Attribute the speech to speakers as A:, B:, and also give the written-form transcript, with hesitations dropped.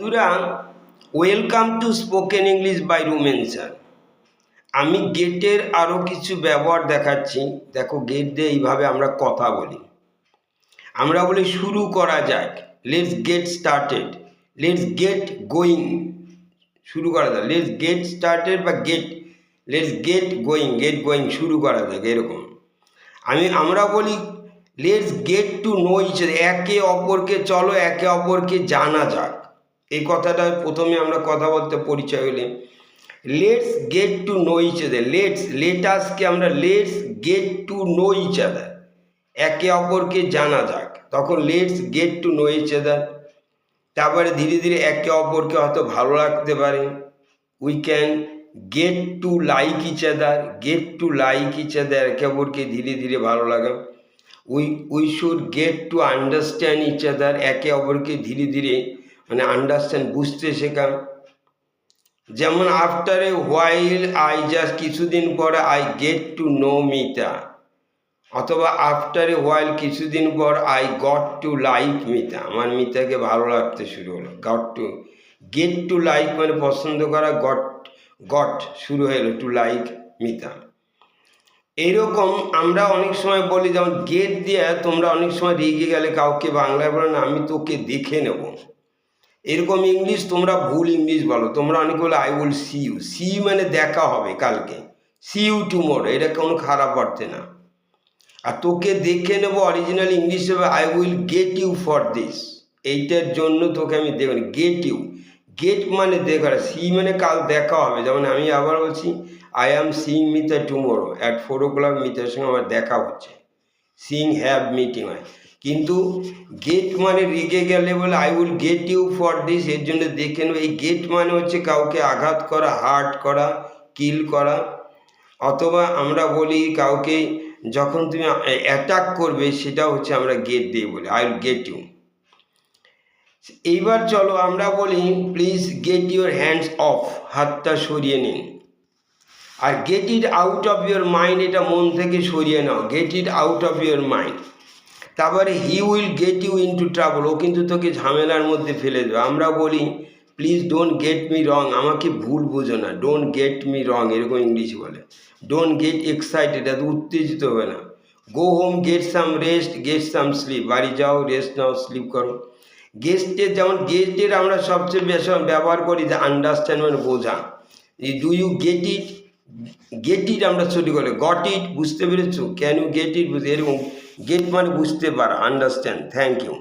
A: বন্ধুরা, welcome to spoken English by Rumen sir. আমি গেটের আরও কিছু ব্যবহার দেখাচ্ছি। দেখো, গেট দিয়ে এইভাবে আমরা কথা বলি। আমরা বলি শুরু করা যাক, let's get started, let's get going. শুরু করা যাক, লেটস গেট স্টার্টেড বা লেটস গেট গোয়িং, শুরু করা যাক, এরকম। আমরা বলি let's get to know each other, একে অপরকে চলো একে অপরকে জানা যাক। এই কথাটা প্রথমে আমরা কথা বলতে পরিচয় হলে let's get to know each other, লেটাসকে আমরা let's get to know each other, একে অপরকে জানা যাক, তখন let's get to know each other. তারপরে ধীরে ধীরে একে অপরকে হয়তো ভালো লাগতে পারে, we can get to like each other, একে অপরকে ধীরে ধীরে ভালো লাগা। We should get to understand each other, একে অপরকে ধীরে ধীরে আন্ডারস্ট্যান্ড, বুঝতে শেখা। যেমন after a while I just, কিছুদিন পরে I get to no Mita, অথবা আফটার এ হোয়াইল কিছুদিন পর I got to like Mita, আমার মিতাকে ভালো লাগতে শুরু হলো। গেট টু লাইক মানে পছন্দ করা, গট শুরু হলো টু লাইক মিতা। এইরকম আমরা অনেক সময় বলি, যেমন গেট দিয়ে তোমরা অনেক সময় রেগে গেলে কাউকে বাংলায় বলো না, আমি তোকে দেখে নেব। এরকম ইংলিশ তোমরা ভুল ইংলিশ বলো। তোমরা অনেকে বলে I will see you, see মানে দেখা হবে কালকে, সি ইউ টুমোরো, এটা কোনো খারাপ অর্থে না। আর তোকে দেখে নেবো অরিজিনাল ইংলিশ হবে I will get you for this, এইটার জন্য তোকে আমি দেখব। গেট ইউ, গেট মানে দেখা, সি মানে কাল দেখা হবে। যেমন আমি আবার বলছি I am seeing Mita tomorrow at 4 o'clock, মিতার সঙ্গে আমার দেখা হচ্ছে, সিইং হ্যাভ মিটিং হয়। কিন্তু গেট মানে রেগে গেলে বলে I will get you for this, এর জন্য দেখে নেব। এই গেট মানে হচ্ছে কাউকে আঘাত করা, হার্ট করা, কিল করা। অথবা আমরা বলি কাউকে যখন তুমি অ্যাটাক করবে, সেটা হচ্ছে আমরা গেট দিয়ে বলি আই উইল গেট ইউ। এইবার চলো আমরা বলি please get your hands off, হাতটা সরিয়ে নিন। আর get it out of your mind, এটা মন থেকে সরিয়ে নাও, get it out of your mind. তারপরে he will get you into trouble, ও কিন্তু তোকে ঝামেলার মধ্যে ফেলে দেবে। আমরা বলি please don't get me wrong, আমাকে ভুল বুঝো না, ডোন্ট গেট মি রং, এরকম ইংলিশ বলে। ডোন্ট গেট এক্সাইটেড, এত উত্তেজিত হবে না। Go home, get some rest, get some slip, বাড়ি যাও, রেস্ট নাও, স্লিপ করো। গেস্টের, যেমন গেটের আমরা সবচেয়ে বেশি ব্যবহার করি যে আন্ডারস্ট্যান্ড মানে বোঝা। Do you get it, get it আমরা ছুটি করে গট ইট, বুঝতে পেরেছো, ক্যান ইউ গেট ইট, বুঝতে, এরকম। গেট মানে বুঝতে পারা, আন্ডারস্ট্যান্ড। Thank you.